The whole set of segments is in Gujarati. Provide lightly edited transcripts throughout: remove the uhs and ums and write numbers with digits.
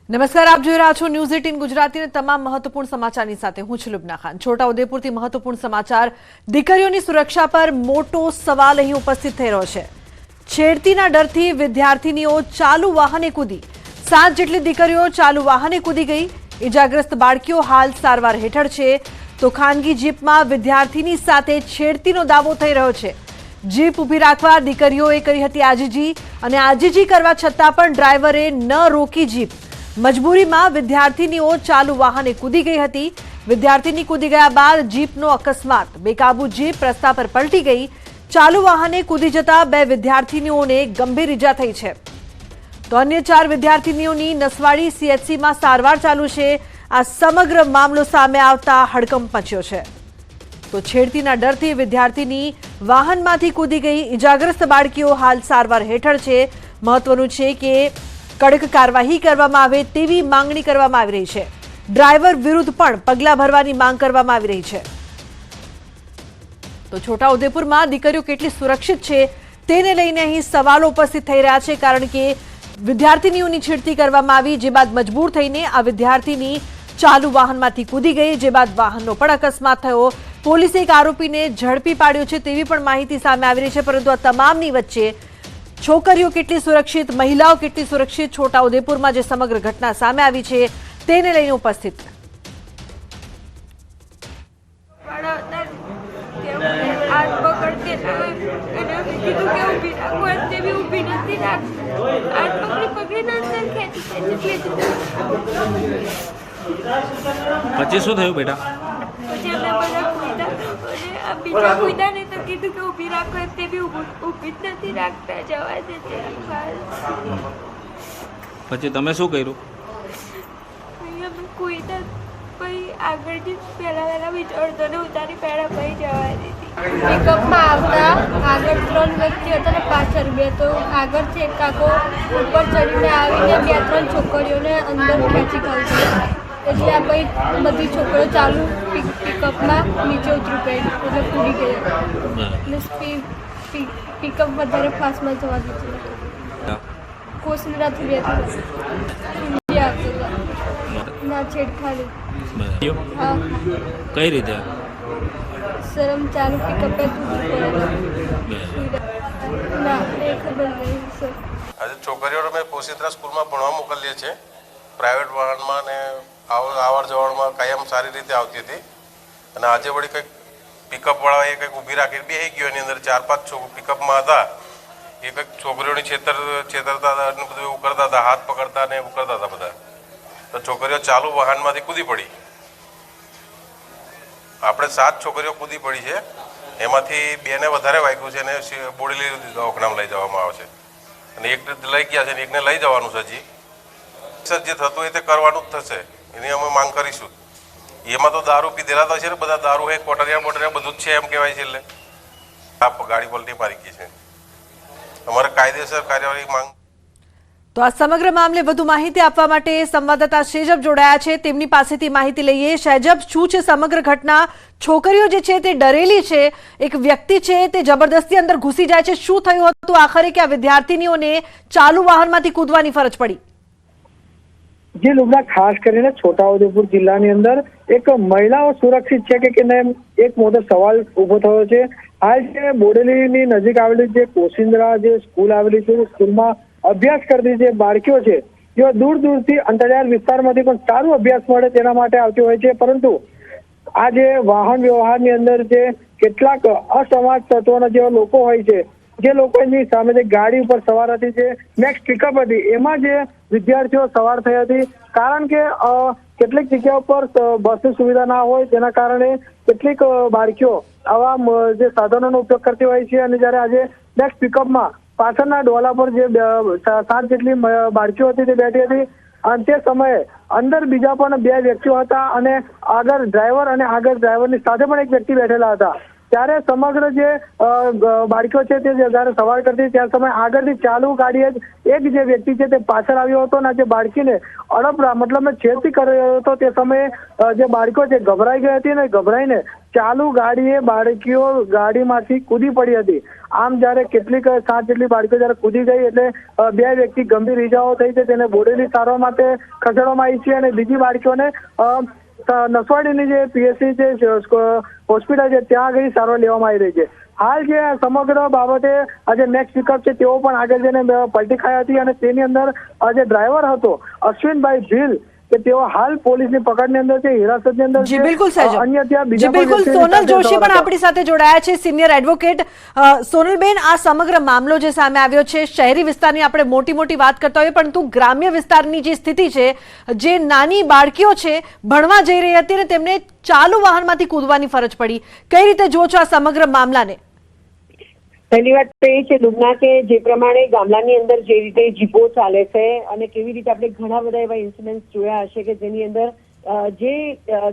નમસ્કાર, આપ જોઈ રહ્યા છો ન્યૂઝ 18 ગુજરાતીના તમામ મહત્વપૂર્ણ સમાચારની સાથે હું છું લુબના ખાન। છોટાઉદેપુરથી મહત્વપૂર્ણ સમાચાર। દીકરીઓની સુરક્ષા પર મોટો સવાલ અહીં ઉપસ્થિત થઈ રહ્યો છે। છેડતીના ડરથી વિદ્યાર્થીનીઓ ચાલુ વાહને કૂદી, 7 જેટલી દીકરીઓ ચાલુ વાહને કૂદી ગઈ। ઇજાગ્રસ્ત બાળકીઓ હાલ સારવાર હેઠળ છે, તો ખાનગી જીપમાં વિદ્યાર્થીની સાથે છેડતીનો દાવો થઈ રહ્યો છે। જીપ ઊભી રાખવા દીકરીઓએ કરી હતી આજીજી, અને આજીજી કરવા છતાં પણ ડ્રાઈવરે ન રોકી જીપ। મજબૂરીમાં વિદ્યાર્થીનીઓ ચાલુ વાહને કૂદી ગઈ હતી। વિદ્યાર્થીની કૂદી ગયા બાદ જીપનો અકસ્માત, બેકાબુ જીપ રસ્તા પર પલટી ગઈ। ચાલુ વાહને કૂદી જતા 2 વિદ્યાર્થીનીઓને ગંભીર ઈજા થઈ છે, તો અન્ય 4 વિદ્યાર્થીનીઓની નસવાડી સીએચસીમાં સારવાર ચાલુ છે। આ સમગ્ર મામલો સામે આવતા હડકંપ મચ્યો છે। તો છેડતીના ડરથી વિદ્યાર્થીની વાહનમાંથી કૂદી ગઈ। ઇજાગ્રસ્ત બાળકીઓ હાલ સારવાર હેઠળ છે। મહત્વનું છે કે કડક કાર્યવાહી કરવામાં આવે તેવી માંગણી કરવામાં આવી રહી છે। ડ્રાઈવર વિરુદ્ધ પણ પગલાં ભરવાની માંગ કરવામાં આવી રહી છે। તો છોટાઉદેપુરમાં દીકરીઓ કેટલી સુરક્ષિત છે તેને લઈને અહીં સવાલો ઉપસ્થિત થઈ રહ્યા છે, કારણ કે વિદ્યાર્થીનીઓની છેડતી કરવામાં આવી, જે બાદ મજબૂર થઈને આ વિદ્યાર્થીની ચાલુ વાહનમાંથી કૂદી ગઈ, જે બાદ વાહનનો પણ અકસ્માત થયો। પોલીસે એક આરોપીને ઝડપી પાડ્યો છે તેવી પણ માહિતી સામે આવી રહી છે। પરંતુ આ તમામની વચ્ચે છોકરીઓ કેટલી સુરક્ષિત, મહિલાઓ કેટલી સુરક્ષિત, છોટાઉદેપુરમાં જે સમગ્ર ઘટના સામે આવી છે તેને લઈને ઉપસ્થિત પછી શું થયું બેટા? પછી તમે શું કર્યું? આગળથી પહેલા વિચારતો ને ઉતારી પહેલા પછી જવા દીધી। પિકઅપમાં આવતા આગળ 3 વ્યક્તિ હતા ને પાછળ 2, તો આગળથી એક કાકો ઉપર ચડીને આવીને 2-3 છોકરીઓને અંદર ખેંચી કાઢી, એટલે આ પછી બધી છોકરીઓ ચાલુ પિકઅપમાં નીચે ઉતરી ગઈ, એટલે કૂદી ગઈ એટલે પિકઅપ વધારે ફાસ્ટમાં જવા દીધું। કોસંદરાથી રહેતી ના છેડખાની। હા, કઈ રીતે? શરમ ચાલુ પિકઅપ ના એ ખબર નહીં સર। આજે છોકરીઓને મેં કોશિત્રા સ્કૂલમાં ભણવા મોકલીએ છીએ। પ્રાઇવેટ વાહનમાં ને આવર જવરમાં કાયમ સારી રીતે આવતી હતી, અને આજે વળી કંઈક પિકઅપવાળાએ કંઈક ઊભી રાખી બેસી ગયો, એની અંદર 4-5 પિકઅપમાં હતા, એ કંઈક છોકરીઓની છેતરતા હતા અને બધું એવું કરતા હતા, હાથ પકડતા ને એવું કરતા હતા બધા, તો છોકરીઓ ચાલુ વાહનમાંથી કૂદી પડી। આપણે 7 છોકરીઓ કૂદી પડી છે, એમાંથી 2ને વધારે વાગ્યું છે અને બોડેલી દવાખાનામાં લઈ જવામાં આવે છે, અને એકને લઈ ગયા છે અને એકને લઈ જવાનું છે। હજી સર જે થતું હોય તે કરવાનું જ થશે, એની અમે માંગ કરીશું। એમાં તો દારૂ પીધેલા તો છે ને, બધા દારૂ હોય, કોટરિયા બોટરિયા બધું જ છે એમ કહેવાય છે, એટલે આ ગાડી પલટી મારી ગઈ છે। અમારે કાયદેસર કાર્યવાહી માંગ। તો આ સમગ્ર મામલે વધુ માહિતી આપવા માટે સંવાદદાતા શેજબ જોડાયા છે, તેમની પાસેથી માહિતી લઈએ। શેજબ, શું છે સમગ્ર ઘટના? છોકરીઓ જે છે તે ડરેલી છે, એક વ્યક્તિ છે તે જબરદસ્તી અંદર ઘૂસી જાય છે, શું થયું હતું આખરે કે આ વિદ્યાર્થીનીઓને ચાલુ વાહનમાંથી કૂદવાની ફરજ પડી? જે લુબના ખાસ કરીને છોટાઉદેપુર જિલ્લાની અંદર એક મહિલાઓ સુરક્ષિત છે કે નહીં, એક મોટો સવાલ ઉભો થયો છે। હાલ જે બોડેલીની નજીક આવેલી જે કોસિંદ્રા જે સ્કૂલ આવેલી છે, સ્કૂલમાં અભ્યાસ કરતી જે બાળકીઓ છે, જેઓ દૂર દૂરથી અંતરિયાળ વિસ્તારમાંથી પણ સારો અભ્યાસ મળે તેના માટે આવતી હોય છે, પરંતુ આ જે વાહન વ્યવહારની અંદર જે કેટલાક અસમાજ તત્વોના જેવા લોકો હોય છે, જે લોકોની સામે જે ગાડી ઉપર સવાર હતી, જે નેક્સ્ટ પિકઅપ હતી, એમાં જે વિદ્યાર્થીઓ સવાર થઈ હતી, કારણ કે કેટલીક જગ્યાઓ પર બસની સુવિધા ના હોય, તેના કારણે કેટલીક બાળકીઓ આવા જે સાધનોનો ઉપયોગ કરતી હોય છે, અને જ્યારે આજે નેક્સ્ટ પિકઅપમાં પાછળના ડોલા પર જે 7 જેટલી બાળકીઓ હતી તે બેઠી હતી, અને તે સમયે અંદર બીજા પણ 2 વ્યક્તિઓ હતા, અને આગળ ડ્રાઈવર અને આગળ ડ્રાઈવરની સાથે પણ એક વ્યક્તિ બેઠેલા હતા। ત્યારે સમગ્ર જે બાળકીઓ છે તે જ્યારે સવાર કરતી ત્યાં સમય આગળથી ચાલુ ગાડીએ એક જે વ્યક્તિ છે તે પાછળ આવ્યો હતો, અને જે બાળકીને મતલબ છેડતી કરી રહ્યો હતો, તે સમયે જે બાળકીઓ છે ગભરાઈ ગઈ હતી, અને ગભરાઈને ચાલુ ગાડીએ બાળકીઓ ગાડીમાંથી કૂદી પડી હતી. આમ જ્યારે કેટલીક 7 જેટલી બાળકીઓ જ્યારે કૂદી ગઈ એટલે 2 વ્યક્તિ ગંભીર ઈજાઓ થઈ છે, તેને બોડેલી સારવાર માટે ખસેડવામાં આવી છે અને બીજી બાળકીઓને નસવાડીની જે પીએચસી જે હોસ્પિટલ છે ત્યાં આગળ સારવાર લેવામાં આવી રહી છે. હાલ જે સમગ્ર બાબતે આજે નેક્સ્ટ પિકઅપ છે તેઓ પણ આગળ જઈને પલટી ખાઈ હતી અને તેની અંદર જે ડ્રાઈવર હતો અશ્વિનભાઈ ભીલ કે તેઓ હાલ પોલીસની પકડની અંદર છે, હિરાસતની અંદર જી છે. બિલકુલ સહેજ અન્ય ત્યાં બીજા જી બિલકુલ પણ વ્યક્તિઓની સોનલ જોશી સાથે પણ આપણી સાથે જોડાયા છે, સિનિયર એડવોકેટ. સોનલબેન, આ સમગ્ર મામલો જે સામે આવ્યો છે, શહેરી વિસ્તારની આપણે મોટી વાત કરતા હોઈએ પરંતુ ગ્રામ્ય વિસ્તારની જે સ્થિતિ છે, જે નાની બાળકીઓ છે ભણવા જઈ રહી હતી અને તેમને ચાલુ વાહનમાંથી કૂદવાની ફરજ પડી, કઈ રીતે જુઓ છો આ સમગ્ર મામલાને? પહેલી વાત તો એ છે લુબના કે જે પ્રમાણે ગામડાની અંદર જે રીતે જીપો ચાલે છે અને કેવી રીતે આપણે ઘણા બધા એવા ઇન્સિડન્ટ જોયા હશે કે જેની અંદર જે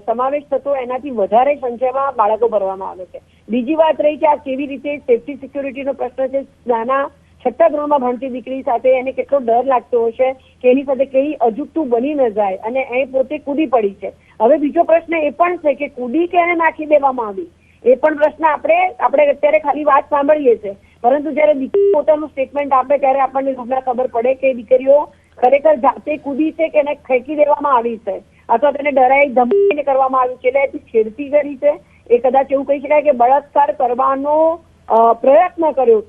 સમાવેશ થતો એનાથી વધારે સંખ્યામાં બાળકો ભરવામાં આવે છે. બીજી વાત રહી કે આ કેવી રીતે સેફટી સિક્યોરિટીનો પ્રશ્ન છે. નાના 6ઠ્ઠા ધોરણમાં ભણતી દીકરી સાથે એને કેટલો ડર લાગતો હશે કે એની સાથે કઈ અજુગતું બની ન જાય અને એ પોતે કૂદી પડી છે. હવે બીજો પ્રશ્ન એ પણ છે કે કૂદી કે એને નાખી દેવામાં આવી, એ પણ પ્રશ્ન આપણે અત્યારે ખાલી વાત સાંભળીએ છીએ, પરંતુ જયારે દીકરી પોતાનું સ્ટેટમેન્ટ આપે ત્યારે આપણને ખબર પડે કે દીકરીઓ ખરેખર જાતે કૂદી છે કે એને ફેંકી દેવામાં આવી છે અથવા તેને ડરાઈ ધમકીને કરવામાં આવી છે, એટલે છેડતી કરી છે. એ કદાચ એવું કહી શકાય કે બળાત્કાર કરવાનો પ્રયત્ન કર્યો,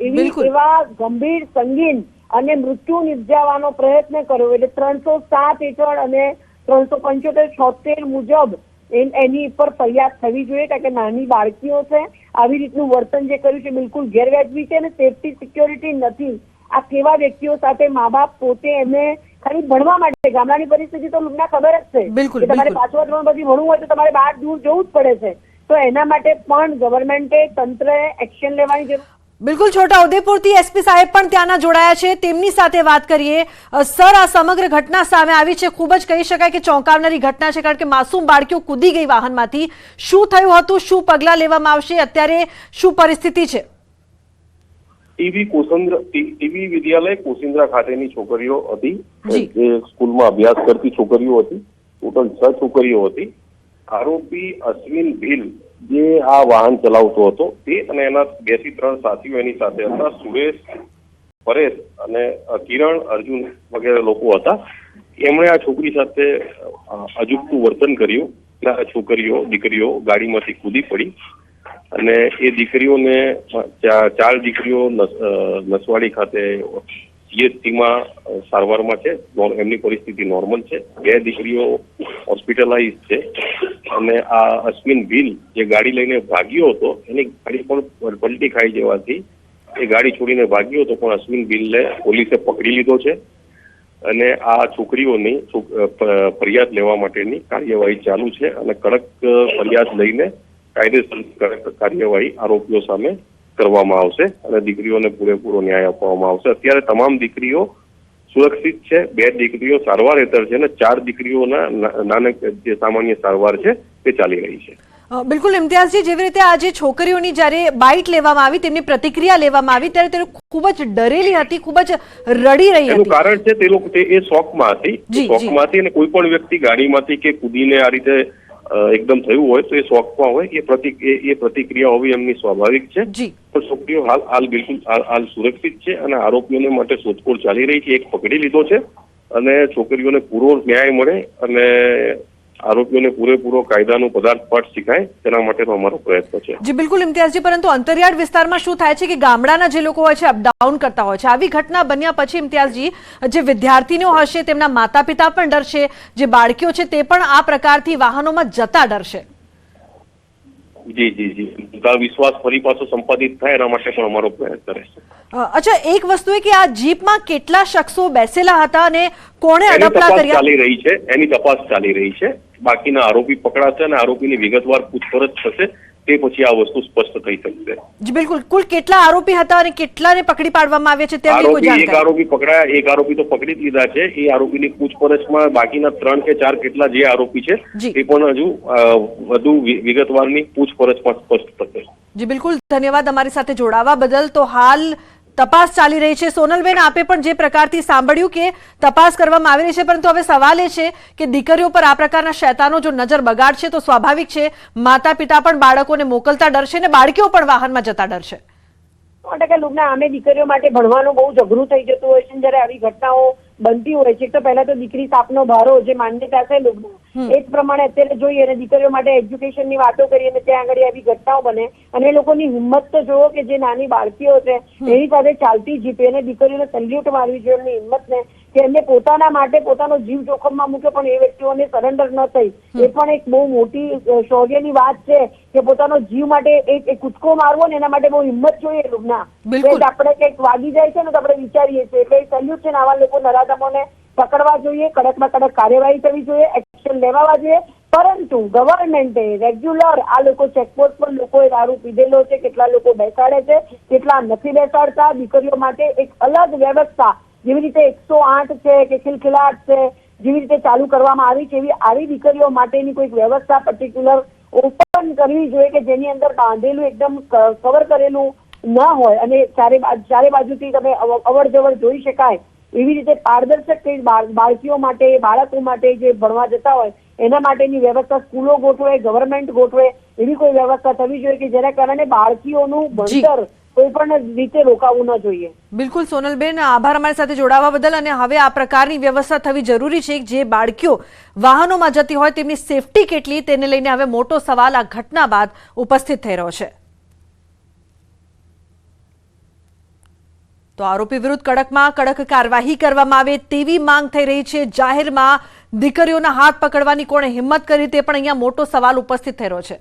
એવા ગંભીર સંગીન અને મૃત્યુ નિપજાવવાનો પ્રયત્ન કર્યો. એટલે 307 હેઠળ અને 375-76 મુજબ એની ઉપર ફરિયાદ થવી જોઈએ, કારણ કે નાની બાળકીઓ છે, આવી રીતનું વર્તન જે કર્યું છે બિલકુલ ગેરવાજબી છે અને સેફટી સિક્યોરિટી નથી. આ કેવા વ્યક્તિઓ સાથે મા બાપ પોતે એમને ખાલી ભણવા માટે, ગામડાની પરિસ્થિતિ તો તમને ખબર જ છે કે તમારે 5મા ધોરણ પછી ભણવું હોય તો તમારે બહાર દૂર જવું જ પડે છે, તો એના માટે પણ ગવર્મેન્ટે તંત્રએ એક્શન લેવાની જરૂર. બિલકુલ, છોટાઉદેપુરથી એસપી સાહેબ પણ ત્યાંના જોડાયા છે, તેમની સાથે વાત કરીએ. સર, આ સમગ્ર ઘટના સામે આવી છે, ખૂબ જ કહી શકાય કે ચોંકાવનારી ઘટના છે, કારણ કે માસૂમ બાળકીઓ કૂદી ગઈ વાહનમાંથી. શું થયું હતું, શું પગલાં લેવામાં આવશે, અત્યારે શું પરિસ્થિતિ છે? ટીવી વિદ્યાલય કોસિન્દ્રા ખાતેની છોકરીઓ હતી, જે સ્કૂલમાં અભ્યાસ કરતી છોકરીઓ હતી. ટોટલ 6 છોકરીઓ હતી. આરોપી અશ્વિન ભીલ જે આ વાહન ચલાવતો હતો તે અને એના 2 થી 3 સાથીઓ એની સાથે હતા. સુરેશ, પરેશ અને કિરણ, અર્જુન વગેરે લોકો હતા. એમણે આ છોકરી સાથે અજુગતું વર્તન કર્યું. દીકરીઓ ગાડીમાંથી કૂદી પડી અને એ દીકરીઓને 4 દીકરીઓ નસવાડી ખાતે CHCમાં સારવારમાં છે, એમની પરિસ્થિતિ નોર્મલ છે. 2 દીકરીઓ હોસ્પિટલાઇઝ છે અને આ અશ્વિન ભીલ જે ગાડી લઈને ભાગ્યો હતો એની ગાડી પણ પલટી ખાઈ જવાથી એ ગાડી છોડીને ભાગ્યો હતો, પણ અશ્વિન ભીલને પોલીસે પકડી લીધો છે અને આ છોકરીઓની ફરિયાદ લેવા માટેની કાર્યવાહી ચાલુ છે અને કડક ફરિયાદ લઈને કાયદેસર કાર્યવાહી આરોપીઓ સામે કરવામાં આવશે અને દીકરીઓને પૂરેપૂરો ન્યાય આપવામાં આવશે. અત્યારે તમામ દીકરીઓ સુરક્ષિત છે. 2 દીકરીઓ સારવાર હેઠળ છે અને 4 દીકરીઓના નાનક જે સામાન્ય સારવાર છે તે ચાલી રહી છે. બિલકુલ ઇમ્તિયાઝજી, જેવી રીતે આજે છોકરીઓની જ્યારે બાઇટ લેવામાં આવી, તેમની પ્રતિક્રિયા લેવામાં આવી ત્યારે તે ખૂબ જ ડરેલી હતી, ખૂબ જ રડી રહી હતી. એનું કારણ છે તે એ શોકમાં હતી અને કોઈ પણ વ્યક્તિ ગાડીમાંથી કે કૂદીને આ રીતે એકદમ થયું હોય તો એ શોકમાં હોય, એ પ્રતિક્રિયા હોવી એમની સ્વાભાવિક છે. પણ છોકરીઓ હાલ બિલકુલ હાલ સુરક્ષિત છે અને આરોપીઓને માટે શોધખોળ ચાલી રહી છે. એક પકડી લીધો છે અને છોકરીઓને પૂરો ન્યાય મળે અને આરોપીઓને પૂરેપૂરો કાયદાનો પદાર્થ શીખાય તેના માટેનો અમારો પ્રયત્ન છે. જી બિલકુલ ઇમ્તિયાઝજી, પરંતુ અંતરિયાળ વિસ્તારમાં શું થાય છે કે ગામડાના જે લોકો હોય છે અપડાઉન કરતા હોય છે, આવી ઘટના બન્યા પછી ઇમ્તિયાઝજી જે વિદ્યાર્થીઓ હશે તેમના માતા પિતા પણ ડરશે, જે બાળકીઓ છે તે પણ આ પ્રકારથી વાહનોમાં જતા ડરશે. જી વિશ્વાસ ફરી પાછો સંપાદિત થાય એના માટે પણ અમારો પ્રયત્ન રહેશે. અચ્છા, એક વસ્તુ એ કે આ જીપમાં કેટલા શખ્સો બેસેલા હતા અને કોણે અડપલા કર્યા એની તપાસ ચાલી રહી છે. બાકીના આરોપી પકડાશે અને આરોપીની વિગતવાર પૂછપરછ થશે, તે પછી આ વસ્તુ સ્પષ્ટ થઈ શકશે. જી બિલકુલ. કુલ કેટલા આરોપી હતા અને કેટલાને પકડી પાડવામાં આવ્યા છે તેની કોઈ જાણકારી? એક આરોપી પકડાયા, એક આરોપી તો પકડી લીધા છે. એ આરોપીની પૂછપરછમાં બાકીના 3 કે 4 કેટલા જે આરોપી છે એ પણ હજુ વધુ વિગતવારની પૂછપરછમાં સ્પષ્ટ થશે. જી બિલકુલ, ધન્યવાદ અમારી સાથે જોડાવા બદલ. તો હાલ તપાસ ચાલી રહી છે. સોનલબેન, આપે પણ જે પ્રકારથી સાંભળ્યું કે તપાસ કરવામાં આવી રહી છે, પરંતુ હવે સવાલ એ છે કે દીકરીઓ પર આ પ્રકારના શૈતાનો જો નજર બગાડશે તો સ્વાભાવિક છે માતા પિતા પણ બાળકોને મોકલતા ડરશે ને બાળકીઓ પણ વાહનમાં જતા ડરશે. 100% લુબના, અમે દીકરીઓ માટે ભણવાનું બહુ જઘરું થઈ જતું હોય છે જયારે આવી ઘટનાઓ બનતી હોય છે. તો પહેલા તો દીકરી સાપનો ભારો જે માન્યતા છે લુબના, એ જ પ્રમાણે અત્યારે જોઈએ અને દીકરીઓ માટે એજ્યુકેશનની વાતો કરીએ અને ત્યાં આગળ આવી ઘટનાઓ બને અને એ લોકોની હિંમત તો જુઓ કે જે નાની બાળકીઓ છે એની સાથે ચાલતી જીપે અને દીકરીઓને સેલ્યુટ મારવી જોઈએ એમની હિંમતને કે એમને પોતાના માટે પોતાનો જીવ જોખમમાં મૂક્યો પણ એ વ્યક્તિઓને સરેન્ડર ન થઈ, એ પણ એક બહુ મોટી શૌર્યની વાત છે કે પોતાનો જીવ માટે એક કૂદકો મારવો ને એના માટે બહુ હિંમત જોઈએ લુબના. આપણે કંઈક વાગી જાય છે ને તો આપણે વિચારીએ છીએ એટલે સેલ્યુટ છે ને આવા લોકો નરાધમોને પકડવા જોઈએ, કડકમાં કડક કાર્યવાહી કરવી જોઈએ, એક્શન લેવા જોઈએ. પરંતુ ગવર્મેન્ટે રેગ્યુલર આ લોકો ચેકપોસ્ટ પર લોકોએ દારૂ પીધેલો છે, કેટલા લોકો બેસાડે છે, કેટલા નથી બેસાડતા. દીકરીઓ માટે એક અલગ વ્યવસ્થા જેવી રીતે 108 છે કે ખિલખિલાટ છે જેવી રીતે ચાલુ કરવામાં આવી છે એવી આવી દીકરીઓ માટેની કોઈક વ્યવસ્થા પર્ટિક્યુલર ઓપન કરવી જોઈએ કે જેની અંદર બાંધેલું એકદમ કવર કરેલું ન હોય અને ચારે બાજુથી તમે અવર જવર જોઈ શકાય એવી રીતે પારદર્શક બાળકીઓ માટે, બાળકો માટે જે ભણવા જતા હોય એના માટેની વ્યવસ્થા સ્કૂલો ગોઠવે, ગવર્મેન્ટ ગોઠવે એવી કોઈ વ્યવસ્થા થવી જોઈએ કે જેના કારણે બાળકીઓનું ભણતર કોઈ પણ રીતે રોકાવું ન જોઈએ. બિલકુલ સોનલબેન, આભાર અમારી સાથે જોડાવા બદલ. અને હવે આ પ્રકારની વ્યવસ્થા થવી જરૂરી છે. જે બાળકીઓ વાહનોમાં જતી હોય તેમની સેફટી કેટલી તેને લઈને હવે મોટો સવાલ આ ઘટના બાદ ઉપસ્થિત થઈ રહ્યો છે. તો આરોપી વિરુદ્ધ કડકમાં કડક કાર્યવાહી કરવામાં આવે તેવી માંગ થઈ રહી છે. જાહેરમાં દીકરીઓના હાથ પકડવાની કોણે હિંમત કરી તે પણ અહીંયા મોટો સવાલ ઉપસ્થિત થઈ રહ્યો છે.